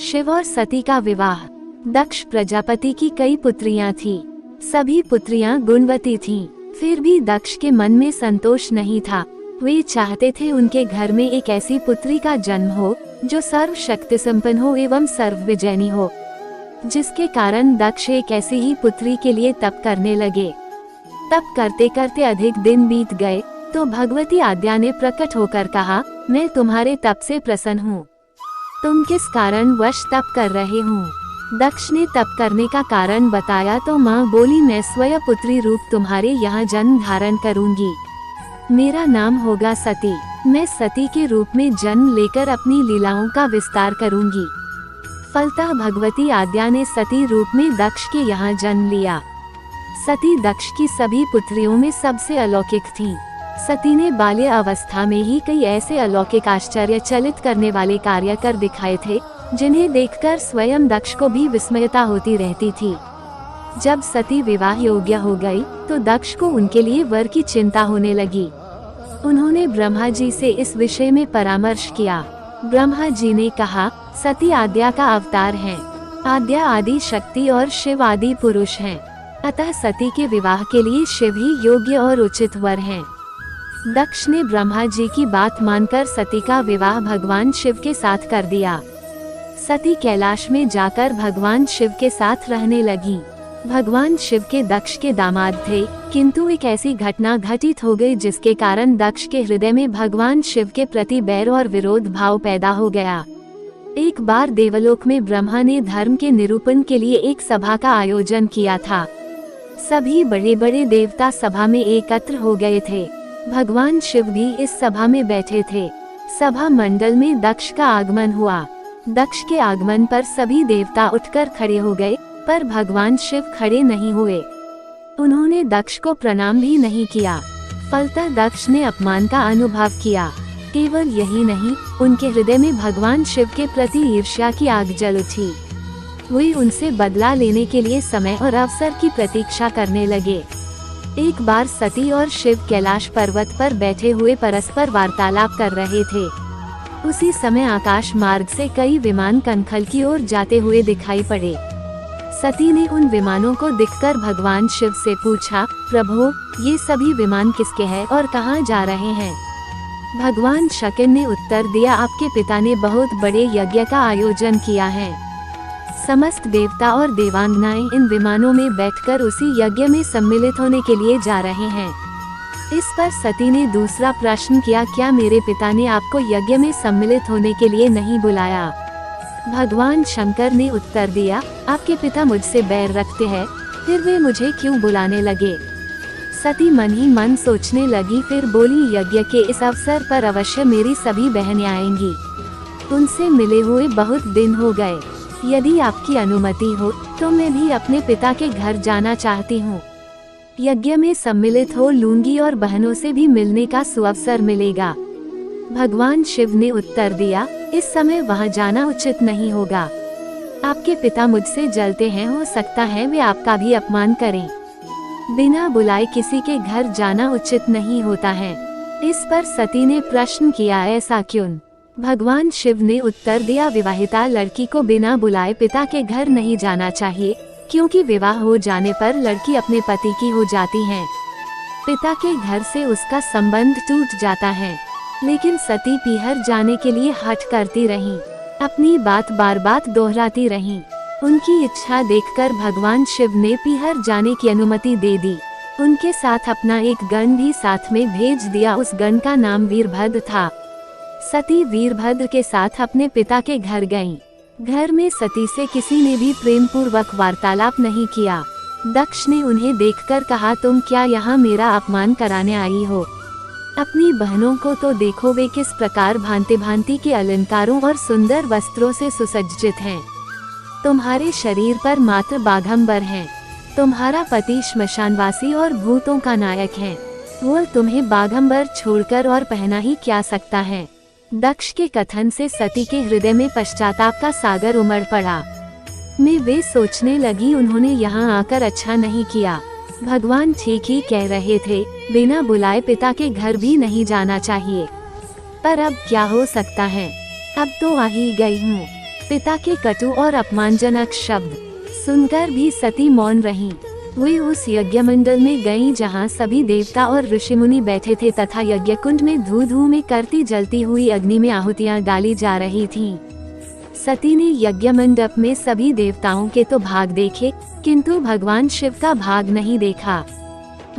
शिव और सती का विवाह। दक्ष प्रजापति की कई पुत्रियां थीं। सभी पुत्रियां गुणवती थीं। फिर भी दक्ष के मन में संतोष नहीं था। वे चाहते थे उनके घर में एक ऐसी पुत्री का जन्म हो जो सर्वशक्ति संपन्न हो एवं सर्वविजयनी हो, जिसके कारण दक्ष एक ऐसी ही पुत्री के लिए तप करने लगे। तप करते करते अधिक दिन बीत गए तो भगवती आद्या ने प्रकट होकर कहा, मैं तुम्हारे तप से प्रसन्न हूँ। तुम किस कारण वश तप कर रहे हो? दक्ष ने तप करने का कारण बताया तो माँ बोली, मैं स्वयं पुत्री रूप तुम्हारे यहाँ जन्म धारण करूंगी। मेरा नाम होगा सती। मैं सती के रूप में जन्म लेकर अपनी लीलाओं का विस्तार करूंगी। फलतः भगवती आद्या ने सती रूप में दक्ष के यहाँ जन्म लिया। सती दक्ष की सभी पुत्रियों में सबसे अलौकिक थीं। सती ने बाल्य अवस्था में ही कई ऐसे अलौकिक आश्चर्यचलित करने वाले कार्य कर दिखाए थे जिन्हें देखकर स्वयं दक्ष को भी विस्मयता होती रहती थी। जब सती विवाह योग्य हो गई तो दक्ष को उनके लिए वर की चिंता होने लगी। उन्होंने ब्रह्मा जी से इस विषय में परामर्श किया। ब्रह्मा जी ने कहा, सती आद्या का अवतार है। आद्या आदि शक्ति और शिव आदि पुरुष हैं। अतः सती के विवाह के लिए शिव ही योग्य और उचित वर हैं। दक्ष ने ब्रह्मा जी की बात मानकर सती का विवाह भगवान शिव के साथ कर दिया। सती कैलाश में जाकर भगवान शिव के साथ रहने लगी। भगवान शिव के दक्ष के दामाद थे, किंतु एक ऐसी घटना घटित हो गई जिसके कारण दक्ष के हृदय में भगवान शिव के प्रति बैर और विरोध भाव पैदा हो गया। एक बार देवलोक में ब्रह्मा ने धर्म के निरूपण के लिए एक सभा का आयोजन किया था। सभी बड़े बड़े देवता सभा में एकत्र हो गए थे। भगवान शिव भी इस सभा में बैठे थे। सभा मंडल में दक्ष का आगमन हुआ। दक्ष के आगमन पर सभी देवता उठकर खड़े हो गए, पर भगवान शिव खड़े नहीं हुए। उन्होंने दक्ष को प्रणाम भी नहीं किया। फलतः दक्ष ने अपमान का अनुभव किया। केवल यही नहीं, उनके हृदय में भगवान शिव के प्रति ईर्ष्या की आग जल उठी। वे उनसे बदला लेने के लिए समय और अवसर की प्रतीक्षा करने लगे। एक बार सती और शिव कैलाश पर्वत पर बैठे हुए परस्पर वार्तालाप कर रहे थे। उसी समय आकाश मार्ग से कई विमान कनखल की ओर जाते हुए दिखाई पड़े। सती ने उन विमानों को दिखकर भगवान शिव से पूछा, प्रभु, ये सभी विमान किसके हैं और कहाँ जा रहे हैं? भगवान शक्र ने उत्तर दिया, आपके पिता ने बहुत बड़े यज्ञ का आयोजन किया है। समस्त देवता और देवांगनाएं इन विमानों में बैठकर उसी यज्ञ में सम्मिलित होने के लिए जा रहे हैं। इस पर सती ने दूसरा प्रश्न किया, क्या मेरे पिता ने आपको यज्ञ में सम्मिलित होने के लिए नहीं बुलाया? भगवान शंकर ने उत्तर दिया, आपके पिता मुझसे बैर रखते हैं, फिर वे मुझे क्यों बुलाने लगे? सती मन ही मन सोचने लगी, फिर बोली, यज्ञ के इस अवसर पर अवश्य मेरी सभी बहनें आएंगी। उनसे मिले हुए बहुत दिन हो गए। यदि आपकी अनुमति हो तो मैं भी अपने पिता के घर जाना चाहती हूँ। यज्ञ में सम्मिलित हो लूंगी और बहनों से भी मिलने का सुअवसर मिलेगा। भगवान शिव ने उत्तर दिया, इस समय वहाँ जाना उचित नहीं होगा। आपके पिता मुझसे जलते हैं, हो सकता है वे आपका भी अपमान करें। बिना बुलाए किसी के घर जाना उचित नहीं होता है। इस पर सती ने प्रश्न किया, ऐसा क्यों? भगवान शिव ने उत्तर दिया, विवाहिता लड़की को बिना बुलाए पिता के घर नहीं जाना चाहिए, क्योंकि विवाह हो जाने पर लड़की अपने पति की हो जाती है। पिता के घर से उसका संबंध टूट जाता है। लेकिन सती पीहर जाने के लिए हठ करती रहीं, अपनी बात बार बार दोहराती रहीं। उनकी इच्छा देखकर भगवान शिव ने पीहर जाने की अनुमति दे दी। उनके साथ अपना एक गण भी साथ में भेज दिया। उस गण का नाम वीरभद्र था। सती वीरभद्र के साथ अपने पिता के घर गईं। घर में सती से किसी ने भी प्रेम पूर्वक वार्तालाप नहीं किया। दक्ष ने उन्हें देखकर कहा, तुम क्या यहाँ मेरा अपमान कराने आई हो? अपनी बहनों को तो देखो, वे किस प्रकार भांति भांति के अलंकारों और सुंदर वस्त्रों से सुसज्जित हैं। तुम्हारे शरीर पर मात्र बाघंबर हैं। तुम्हारा पति श्मशानवासी और भूतों का नायक है। वो तुम्हें बाघंबर छोड़कर और पहना ही क्या सकता है? दक्ष के कथन से सती के हृदय में पश्चाताप का सागर उमड़ पड़ा। मैं वे सोचने लगी, उन्होंने यहाँ आकर अच्छा नहीं किया। भगवान ठीक ही कह रहे थे, बिना बुलाए पिता के घर भी नहीं जाना चाहिए। पर अब क्या हो सकता है? अब तो आ ही गई हूँ। पिता के कटु और अपमानजनक शब्द सुनकर भी सती मौन रहीं। वे उस यज्ञ मंडल में गईं जहां सभी देवता और ऋषि मुनि बैठे थे तथा यज्ञ कुंड में धू धू में करती जलती हुई अग्नि में आहुतियां डाली जा रही थीं। सती ने यज्ञ मंडप में सभी देवताओं के तो भाग देखे, किंतु भगवान शिव का भाग नहीं देखा।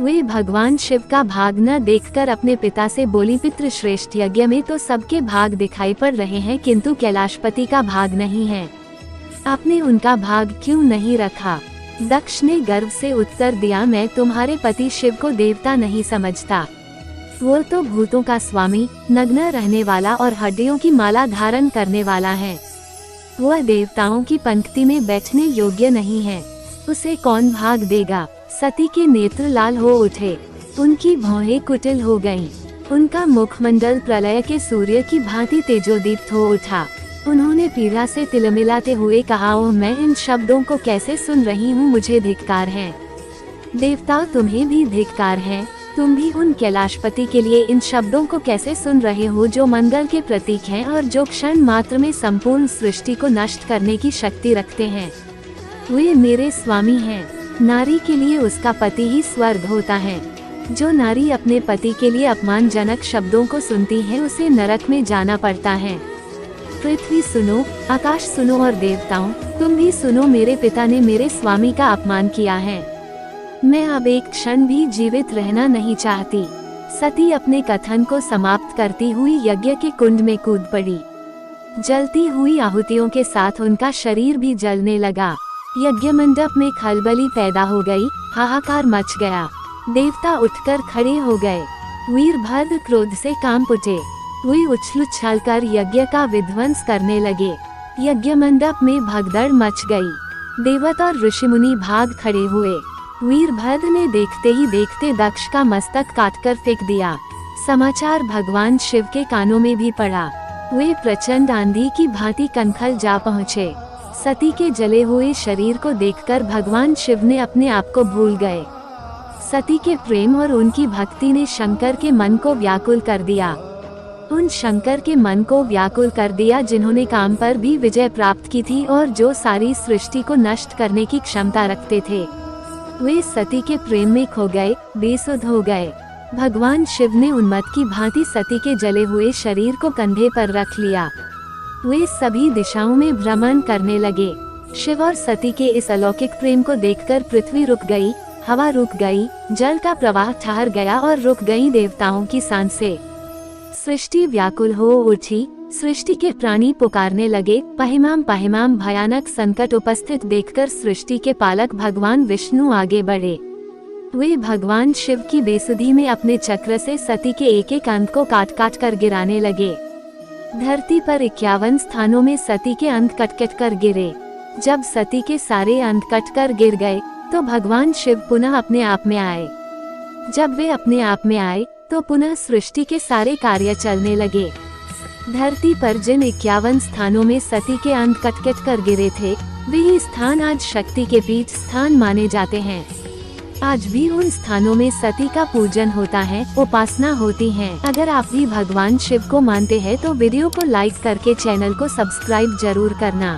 वे भगवान शिव का भाग न देखकर अपने पिता से बोली, पितृश्रेष्ठ यज्ञ में तो सबके भाग दिखाई पड़ रहे हैं, किंतु कैलाशपति का भाग नहीं है। आपने उनका भाग क्यों नहीं रखा? दक्ष ने गर्व से उत्तर दिया, मैं तुम्हारे पति शिव को देवता नहीं समझता। वो तो भूतों का स्वामी, नग्न रहने वाला और हड्डियों की माला धारण करने वाला है। वह देवताओं की पंक्ति में बैठने योग्य नहीं है। उसे कौन भाग देगा? सती के नेत्र लाल हो उठे, उनकी भौहें कुटिल हो गईं। उनका मुखमंडल प्रलय के सूर्य की भांति तेजोदीप्त हो उठा। उन्होंने पीड़ा से तिलमिलाते हुए कहा, ओह, मैं इन शब्दों को कैसे सुन रही हूँ, मुझे धिक्कार है। देवताओं, तुम्हें भी धिक्कार है। तुम भी उन कैलाशपति के लिए इन शब्दों को कैसे सुन रहे हो जो मंगल के प्रतीक हैं और जो क्षण मात्र में संपूर्ण सृष्टि को नष्ट करने की शक्ति रखते हैं। वे मेरे स्वामी हैं। नारी के लिए उसका पति ही स्वर्ग होता है। जो नारी अपने पति के लिए अपमानजनक शब्दों को सुनती है, उसे नरक में जाना पड़ता है। पृथ्वी सुनो, आकाश सुनो और देवताओं, तुम भी सुनो, मेरे पिता ने मेरे स्वामी का अपमान किया है। मैं अब एक क्षण भी जीवित रहना नहीं चाहती। सती अपने कथन को समाप्त करती हुई यज्ञ के कुंड में कूद पड़ी। जलती हुई आहुतियों के साथ उनका शरीर भी जलने लगा। यज्ञ मंडप में खलबली पैदा हो गई, हाहाकार मच गया। देवता उठकर खड़े हो गए। वीरभद्र क्रोध से कांप उठे। वे उछल उछल कर यज्ञ का विध्वंस करने लगे। यज्ञ मंडप में भगदड़ मच गई। देवता और ऋषि मुनि भाग खड़े हुए। वीरभद्र ने देखते ही देखते दक्ष का मस्तक काटकर फेंक दिया। समाचार भगवान शिव के कानों में भी पड़ा। वे प्रचंड आंधी की भांति कनखल जा पहुँचे। सती के जले हुए शरीर को देखकर भगवान शिव ने अपने आप को भूल गए। सती के प्रेम और उनकी भक्ति ने शंकर के मन को व्याकुल कर दिया। उन शंकर के मन को व्याकुल कर दिया जिन्होंने काम पर भी विजय प्राप्त की थी और जो सारी सृष्टि को नष्ट करने की क्षमता रखते थे। वे सती के प्रेम में खो गए, बेसुध हो गए। भगवान शिव ने उन्मत्त की भांति सती के जले हुए शरीर को कंधे पर रख लिया। वे सभी दिशाओं में भ्रमण करने लगे। शिव और सती के इस अलौकिक प्रेम को देखकर पृथ्वी रुक गई, हवा रुक गई, जल का प्रवाह ठहर गया और रुक गई देवताओं की सांसें। सृष्टि व्याकुल हो उठी। सृष्टि के प्राणी पुकारने लगे, पहिमाम पहिमाम। भयानक संकट उपस्थित देखकर सृष्टि के पालक भगवान विष्णु आगे बढ़े। वे भगवान शिव की बेसुधी में अपने चक्र से सती के एक एक अंत को काट काट कर गिराने लगे। धरती पर 51 स्थानों में सती के अंत कट कट कर गिरे। जब सती के सारे अंत कट कर गिर गए तो भगवान शिव पुनः अपने आप में आए। जब वे अपने आप में आए तो पुनः सृष्टि के सारे कार्य चलने लगे। धरती पर जिन 51 स्थानों में सती के अंत कट कट कर गिरे थे, वही स्थान आज शक्ति के पीठ स्थान माने जाते हैं। आज भी उन स्थानों में सती का पूजन होता है, उपासना होती है। अगर आप भी भगवान शिव को मानते हैं तो वीडियो को लाइक करके चैनल को सब्सक्राइब जरूर करना।